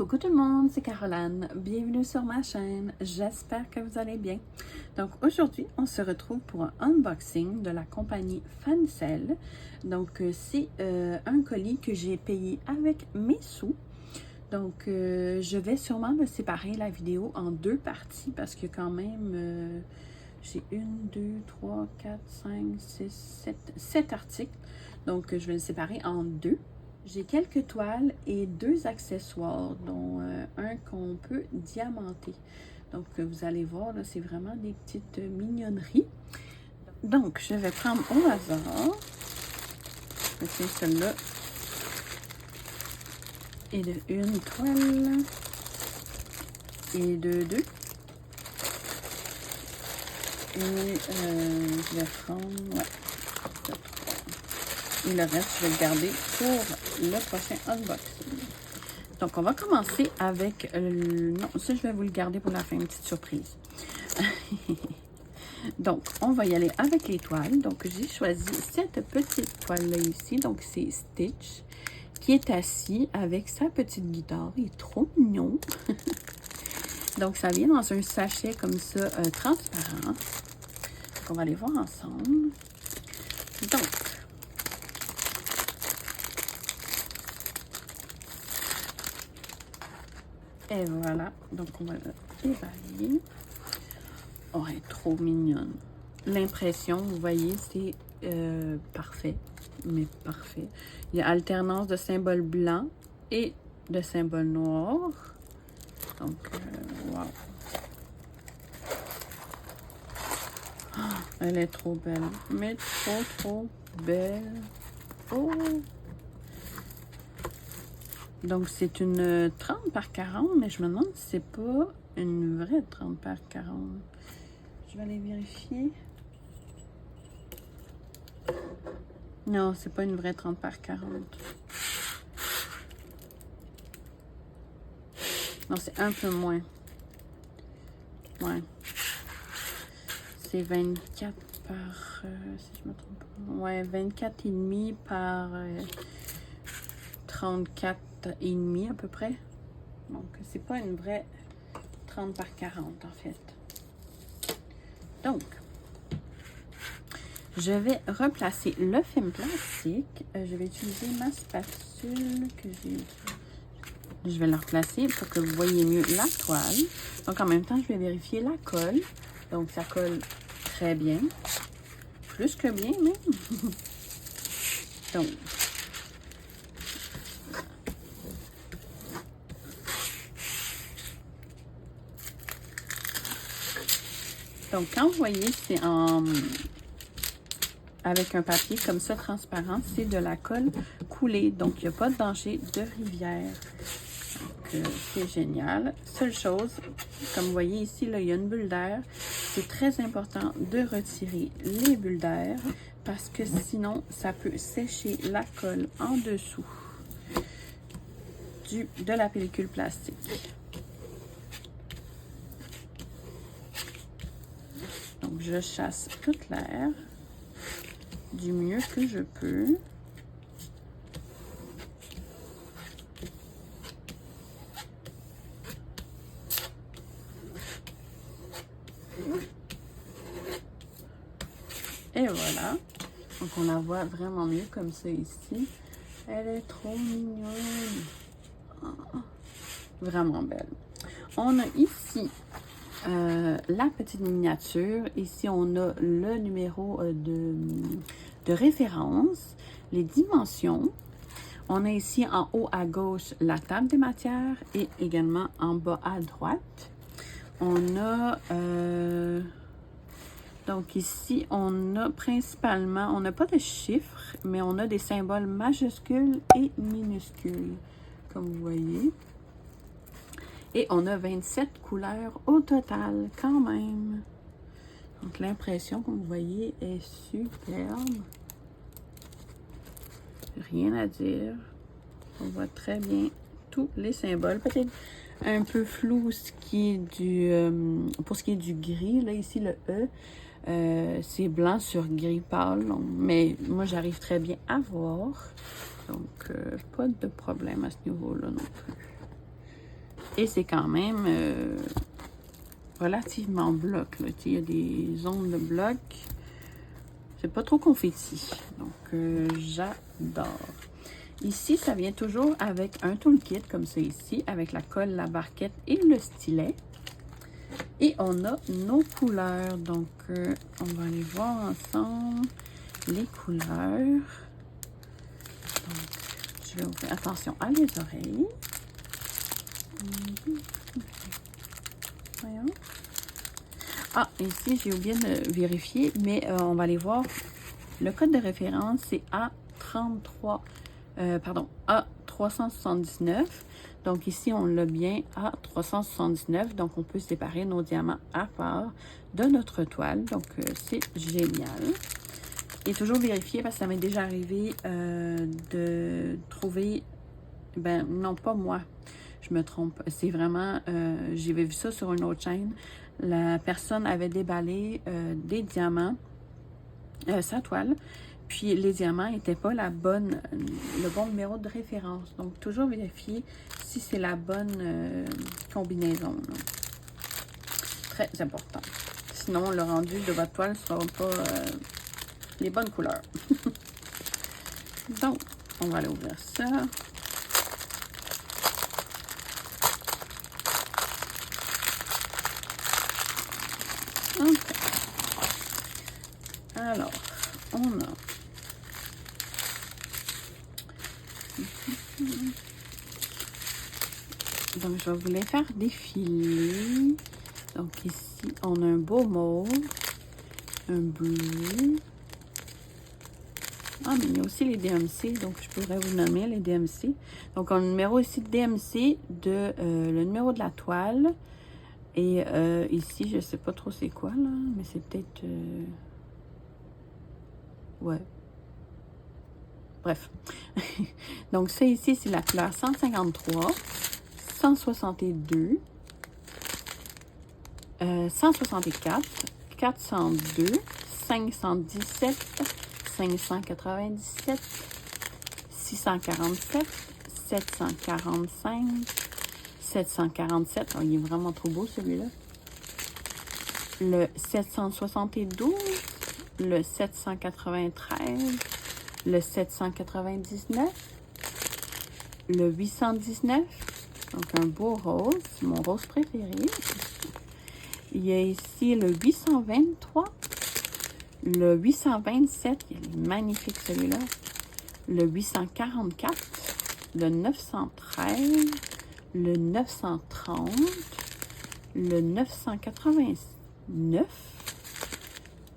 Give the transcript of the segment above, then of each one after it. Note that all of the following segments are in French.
Coucou tout le monde, c'est Caroline. Bienvenue sur ma chaîne. J'espère que vous allez bien. Donc aujourd'hui, on se retrouve pour un unboxing de la compagnie Fancel. Donc c'est un colis que j'ai payé avec mes sous. Donc je vais sûrement me séparer la vidéo en deux parties parce que quand même j'ai 1, 2, 3, 4, 5, 6, 7 articles. Donc je vais le séparer en deux. J'ai quelques toiles et deux accessoires, dont un qu'on peut diamanter. Donc, vous allez voir, là, c'est vraiment des petites mignonneries. Donc, je vais prendre au hasard. Je tiens celle-là. Et de une toile. Et de deux. Et je vais prendre... Ouais. Et le reste, je vais le garder pour le prochain unboxing. Donc, on va commencer avec... non, ça, je vais vous le garder pour la fin, une petite surprise. Donc, on va y aller avec les toiles. Donc, j'ai choisi cette petite toile-là ici. Donc, c'est Stitch, qui est assis avec sa petite guitare. Il est trop mignon. Donc, ça vient dans un sachet comme ça, transparent. Donc, on va les voir ensemble. Donc, et voilà, donc on va l'évaluer. Oh, elle est trop mignonne. L'impression, vous voyez, c'est parfait, mais parfait. Il y a alternance de symboles blancs et de symboles noirs. Donc, wow. Oh, elle est trop belle, mais trop belle. Oh! Donc, c'est une 30 par 40, mais je me demande si c'est pas une vraie 30 par 40. Je vais aller vérifier. Non, c'est pas une vraie 30 par 40. Non, c'est un peu moins. Ouais. C'est 24 par... si je me trompe pas. Ouais, 24,5 par 34 et demi à peu près. Donc, c'est pas une vraie 30 par 40 en fait. Donc, je vais replacer le film plastique. Je vais utiliser ma spatule que j'ai. Je vais la replacer pour que vous voyez mieux la toile. Donc, en même temps, je vais vérifier la colle. Donc, ça colle très bien. Plus que bien, même. Donc, quand vous voyez, c'est avec un papier comme ça, transparent, c'est de la colle coulée. Donc, il n'y a pas de danger de rivière. C'est génial. Seule chose, comme vous voyez ici, là, il y a une bulle d'air. C'est très important de retirer les bulles d'air parce que sinon, ça peut sécher la colle en dessous de la pellicule plastique. Donc, je chasse toute l'air du mieux que je peux. Et voilà. Donc, on la voit vraiment mieux comme ça ici. Elle est trop mignonne. Oh, vraiment belle. On a ici la petite miniature. Ici, on a le numéro de référence, les dimensions. On a ici en haut à gauche la table des matières et également en bas à droite. On a... donc ici, on a principalement, on n'a pas de chiffres, mais on a des symboles majuscules et minuscules, comme vous voyez. Et on a 27 couleurs au total, quand même. Donc l'impression, comme vous voyez, est superbe. Rien à dire. On voit très bien tous les symboles. Peut-être un peu flou ce qui est pour ce qui est du gris. Là, ici, le E. C'est blanc sur gris pâle, donc, mais moi j'arrive très bien à voir, donc pas de problème à ce niveau-là non plus. Et c'est quand même relativement bloc. Là. Il y a des zones de bloc. C'est pas trop confetti. Donc, j'adore. Ici, ça vient toujours avec un toolkit comme ça ici, avec la colle, la barquette et le stylet. Et on a nos couleurs. Donc, on va aller voir ensemble les couleurs. Donc, je vais ouvrir. Attention à les oreilles. Voyons. Ah, ici, j'ai oublié de vérifier, mais on va aller voir. Le code de référence, c'est A379. Donc ici, on l'a bien A379. Donc, on peut séparer nos diamants à part de notre toile. Donc, c'est génial. Et toujours vérifier, parce que ça m'est déjà arrivé de trouver... Ben, non, pas moi. Je me trompe. C'est vraiment... j'avais vu ça sur une autre chaîne. La personne avait déballé des diamants, sa toile. Puis les diamants n'étaient pas le bon numéro de référence. Donc, toujours vérifier si c'est la bonne combinaison. Là. Très important. Sinon, le rendu de votre toile ne sera pas les bonnes couleurs. Donc, on va aller ouvrir ça. Okay. Alors, on a... Donc, je vais vous les faire défiler. Donc, ici, on a un beau mauve, un bleu. Ah, mais il y a aussi les DMC, donc je pourrais vous nommer les DMC. Donc, on a le numéro ici de DMC, le numéro de la toile. Et ici, je sais pas trop c'est quoi, là, mais c'est peut-être... ouais. Bref. Donc, ça ici, c'est la couleur 153, 162, 164, 402, 517, 597, 647, 745, 747. Oh, il est vraiment trop beau, celui-là. Le 772, le 793, le 799, le 819, donc un beau rose, c'est mon rose préféré. Il y a ici le 823, le 827, il est magnifique celui-là, le 844, le 913, le 930, le 989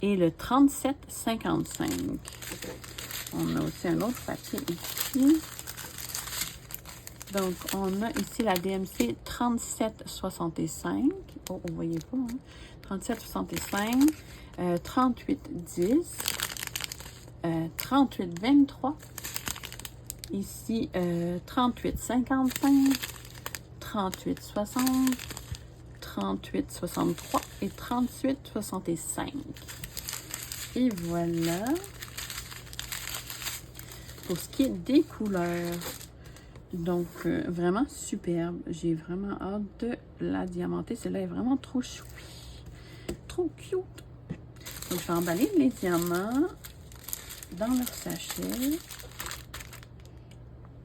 et le 3755. On a aussi un autre papier ici. Donc, on a ici la DMC 3765. Oh, vous voyez pas, hein? 3765, 3810, 3823. Ici, 3855, 3860, 3863 et 3865. Et voilà. Pour ce qui est des couleurs. Donc, vraiment superbe. J'ai vraiment hâte de la diamanter. Celle-là est vraiment trop chouette. Trop cute. Donc, je vais emballer les diamants dans leur sachet.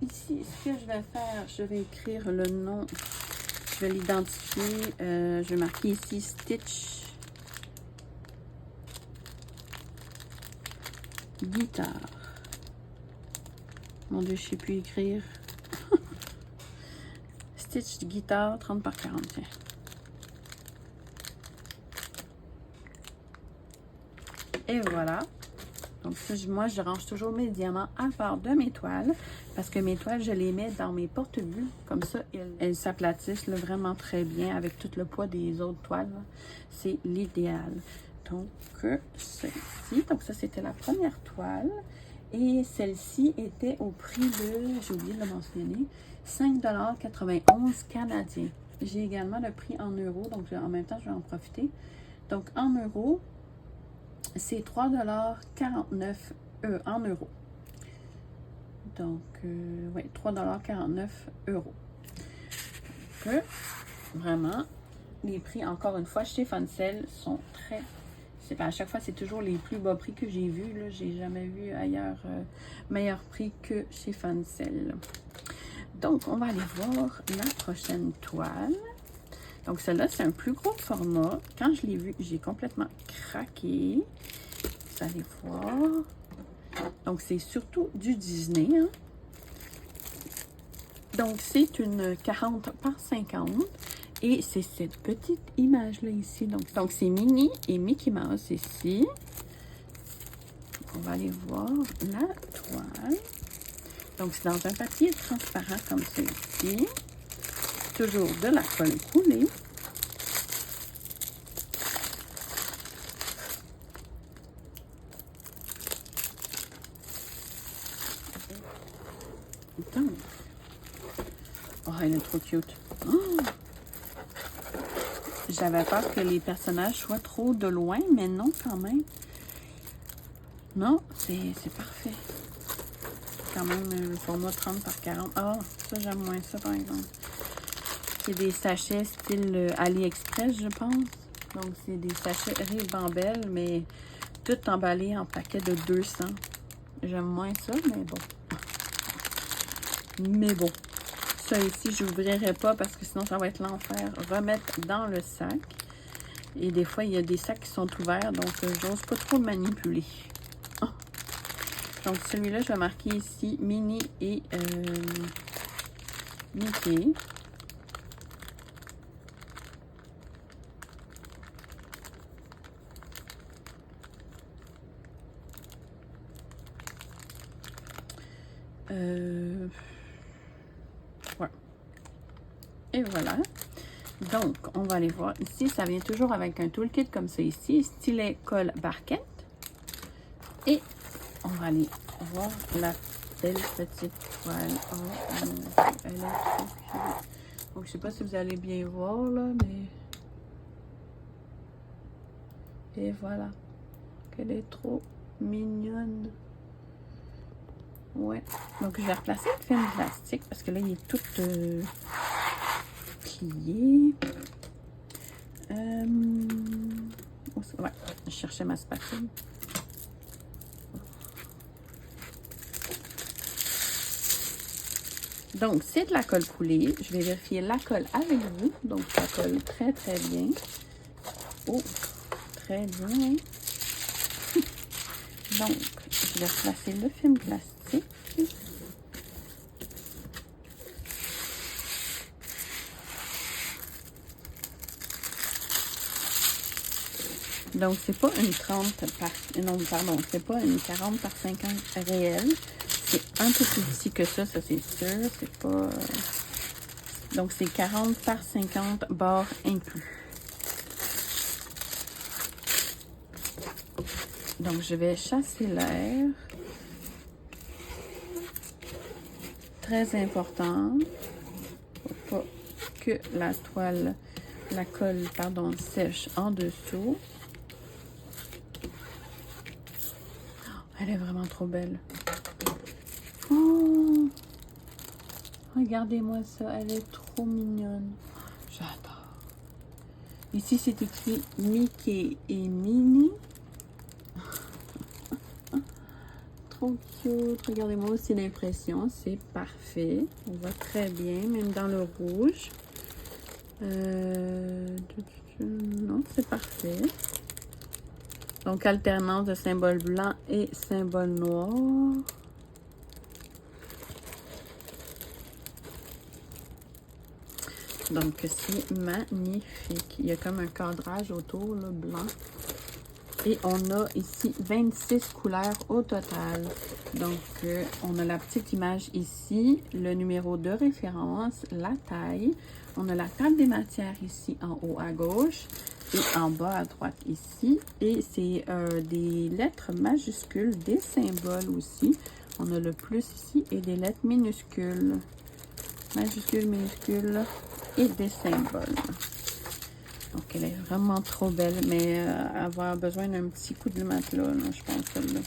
Ici, ce que je vais faire, je vais écrire le nom. Je vais l'identifier. Je vais marquer ici Stitch Guitare. Mon Dieu, je ne sais plus écrire. Stitch Guitare 30 par 40. Tiens. Et voilà. Donc, ça, moi, je range toujours mes diamants à part de mes toiles. Parce que mes toiles, je les mets dans mes porte-bulles. Comme ça, elles s'aplatissent vraiment très bien avec tout le poids des autres toiles. C'est l'idéal. Donc, celle-ci. Donc, ça, c'était la première toile. Et celle-ci était au prix de, j'ai oublié de le mentionner, 5,91 canadiens. J'ai également le prix en euros. Donc, en même temps, je vais en profiter. Donc, en euros, c'est 3,49 en euros. Donc, oui, 3,49 €. vraiment, les prix, encore une fois, chez Fancel sont très... C'est pas à chaque fois, c'est toujours les plus bas prix que j'ai vus. Là, j'ai jamais vu ailleurs meilleur prix que chez Fancel. Donc, on va aller voir la prochaine toile. Donc, celle-là, c'est un plus gros format. Quand je l'ai vu, j'ai complètement craqué. Vous allez voir. Donc, c'est surtout du Disney. Hein? Donc, c'est une 40 par 50. Et c'est cette petite image-là ici. Donc c'est Minnie et Mickey Mouse ici. On va aller voir la toile. Donc, c'est dans un papier transparent comme celui-ci. Toujours de la colle coulée. Donc, oh, elle est trop cute. Oh! J'avais peur que les personnages soient trop de loin, mais non, quand même. Non, c'est parfait. Quand même, le format 30 par 40. Ah, oh, ça, j'aime moins ça, par exemple. C'est des sachets style AliExpress, je pense. Donc, c'est des sachets Ribambelle, mais tout emballé en paquet de 200. J'aime moins ça, mais bon. Mais bon. Ça ici, je n'ouvrirai pas parce que sinon, ça va être l'enfer. Remettre dans le sac. Et des fois, il y a des sacs qui sont ouverts, donc j'ose pas trop manipuler. Oh. Donc, celui-là, je vais marquer ici Minnie et Mickey. Ouais. Et voilà. Donc, on va aller voir. Ici, ça vient toujours avec un toolkit comme ça ici. Stylet, colle, barquette. Et on va aller voir la belle petite toile. Oh, mon Dieu, elle est trop cute. Donc, je sais pas si vous allez bien voir, là, mais... Et voilà. Elle est trop mignonne. Ouais. Donc, je vais replacer le film plastique parce que là, il est tout plié. Ouais, je cherchais ma spatule. Donc, c'est de la colle coulée. Je vais vérifier la colle avec vous. Donc, ça colle très, très bien. Oh, très bien. Donc, je vais replacer le film plastique. Donc, c'est pas une 30 par... Non, pardon, c'est pas une 40 par 50 réelle. C'est un peu plus petit que ça c'est sûr. C'est pas... Donc, c'est 40 par 50 barres inclus. Donc, je vais chasser l'air. Très important. Faut pas que la toile, la colle, pardon, sèche en dessous. Elle est vraiment trop belle. Oh! Regardez-moi ça, elle est trop mignonne. J'adore. Ici, c'est écrit Mickey et Minnie. Trop cute. Regardez-moi aussi l'impression. C'est parfait. On voit très bien, même dans le rouge. Non, c'est parfait. Donc, alternance de symbole blanc et symbole noir. Donc, c'est magnifique. Il y a comme un cadrage autour, là, blanc. Et on a ici 26 couleurs au total. Donc, on a la petite image ici, le numéro de référence, la taille. On a la table des matières ici en haut à gauche et en bas à droite ici. Et c'est des lettres majuscules, des symboles aussi. On a le plus ici et des lettres minuscules. Majuscules, minuscules et des symboles. Donc, elle est vraiment trop belle, mais avoir besoin d'un petit coup de matelas, là, je pense, celle-là.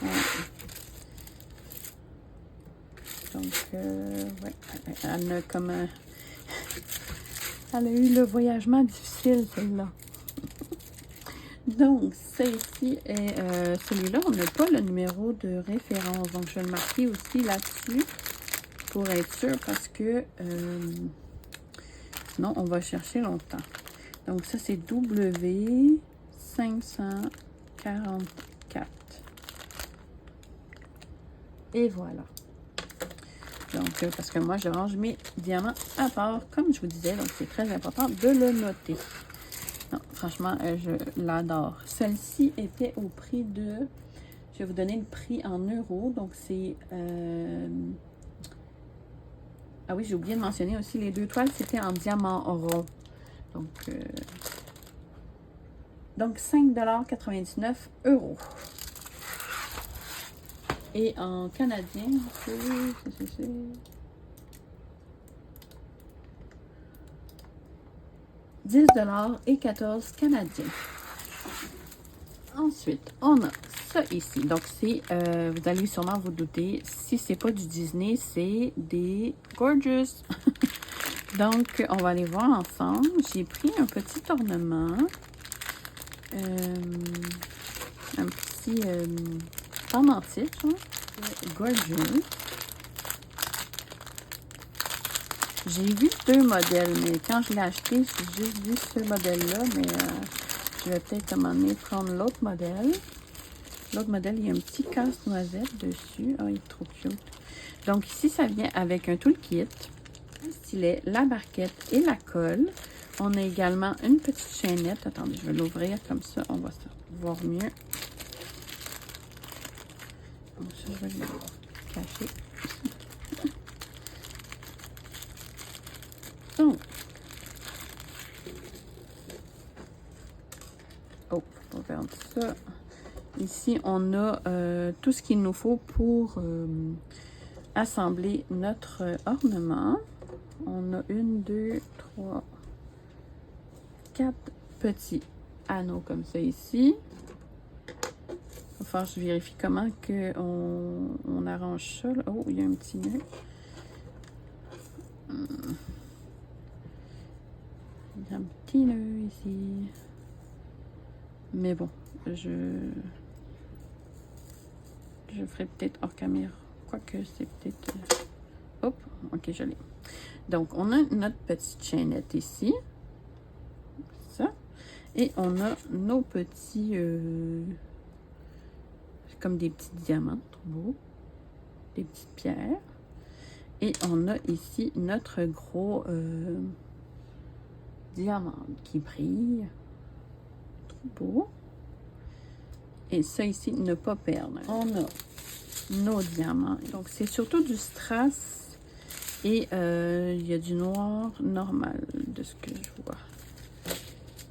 Ouais. Donc, ouais, elle a comme... elle a eu le voyagement difficile, celle-là. Donc, ça ici est... celui-là, on n'a pas le numéro de référence. Donc, je vais le marquer aussi là-dessus pour être sûr parce que... sinon, on va chercher longtemps. Donc, ça, c'est W544. Et voilà. Donc, parce que moi, je range mes diamants à part, comme je vous disais. Donc, c'est très important de le noter. Non, franchement, je l'adore. Celle-ci était au prix de... Je vais vous donner le prix en euros. Donc, c'est... Ah oui, j'ai oublié de mentionner aussi, les 2 toiles, c'était en diamant rond. Donc 5,99 €. Et en canadien, c'est 10,14 $ canadiens. Ensuite, on a ça ici. Donc, c'est, vous allez sûrement vous douter, si c'est pas du Disney, c'est des Gorgeous. Donc, on va aller voir ensemble. J'ai pris un petit ornement. Un petit pendentif, Gorgeous. J'ai vu 2 modèles, mais quand je l'ai acheté, j'ai juste vu ce modèle-là, mais je vais peut-être à un moment donné prendre l'autre modèle. L'autre modèle, il y a un petit casse-noisette dessus. Ah, il est trop cute. Donc ici, ça vient avec un toolkit, un stylet, la barquette et la colle. On a également une petite chaînette. Attendez, je vais l'ouvrir comme ça, on va voir mieux. Donc ça, je vais le cacher. Donc, oh, on va perdre ça. Ici, on a tout ce qu'il nous faut pour assembler notre ornement. On a 1, 2, 3, 4 petits anneaux comme ça ici. Il va falloir que je vérifie comment que on arrange ça. Là. Oh, il y a un petit nœud. Il y a un petit nœud ici. Mais bon, je ferai peut-être hors caméra. Quoique c'est peut-être... Hop, ok, je l'ai. Donc, on a notre petite chaînette ici. Ça. Et on a nos petits... comme des petits diamants, trop beaux. Des petites pierres. Et on a ici notre gros diamant qui brille. Trop beau. Et ça ici, ne pas perdre. On a nos diamants. Donc, c'est surtout du strass et il y a du noir normal de ce que je vois.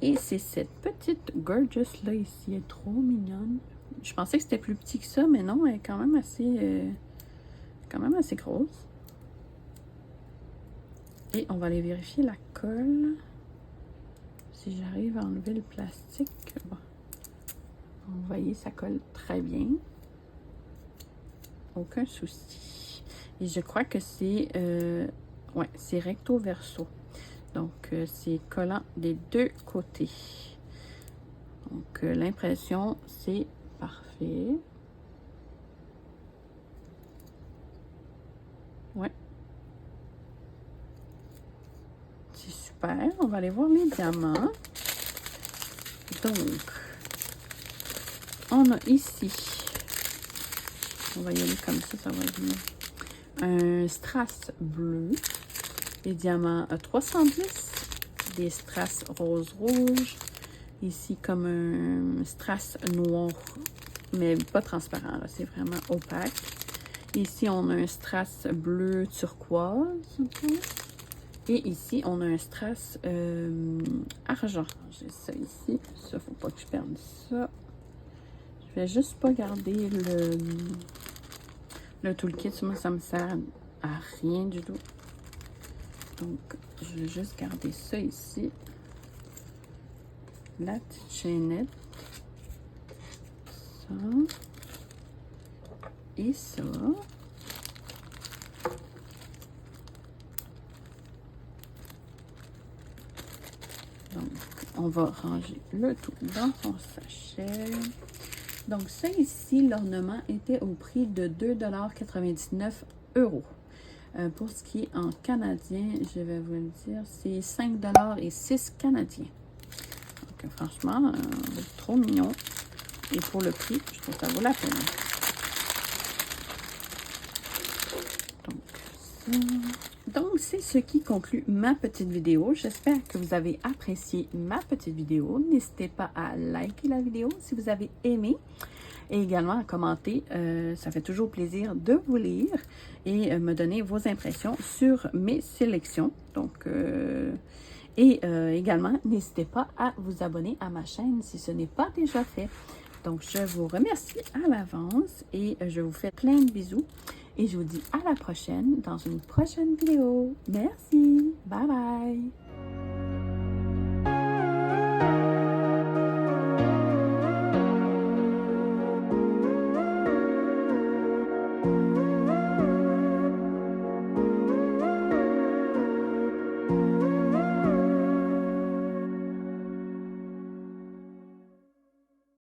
Et c'est cette petite Gorgeous là ici. Elle est trop mignonne. Je pensais que c'était plus petit que ça, mais non, elle est quand même assez grosse. Et on va aller vérifier la colle. Si j'arrive à enlever le plastique. Bon. Vous voyez, ça colle très bien. Aucun souci. Et je crois que c'est ouais, c'est recto verso. Donc, c'est collant des 2 côtés. Donc, l'impression, c'est parfait. Ouais. C'est super. On va aller voir les diamants. Donc, on a ici, on va y aller comme ça va être mieux, un strass bleu, des diamants à 310, des strass rose-rouge, ici comme un strass noir, mais pas transparent, c'est vraiment opaque. Ici, on a un strass bleu turquoise, et ici, on a un strass argent. J'ai ça ici, ça, faut pas que je perde ça. Je vais juste pas garder le toolkit. Moi, ça me sert à rien du tout. Donc, je vais juste garder ça ici. La petite chaînette. Ça. Et ça. On va ranger le tout dans son sachet. Donc, ça ici, l'ornement était au prix de 2,99 €. Pour ce qui est en canadien, je vais vous le dire, c'est 5,06 $ canadiens. Donc, franchement, trop mignon. Et pour le prix, je trouve que ça vaut la peine. Donc, c'est ce qui conclut ma petite vidéo. J'espère que vous avez apprécié ma petite vidéo. N'hésitez pas à liker la vidéo si vous avez aimé. Et également à commenter. Ça fait toujours plaisir de vous lire et me donner vos impressions sur mes sélections. Donc, également, n'hésitez pas à vous abonner à ma chaîne si ce n'est pas déjà fait. Donc, je vous remercie à l'avance et je vous fais plein de bisous. Et je vous dis à la prochaine dans une prochaine vidéo. Merci. Bye bye.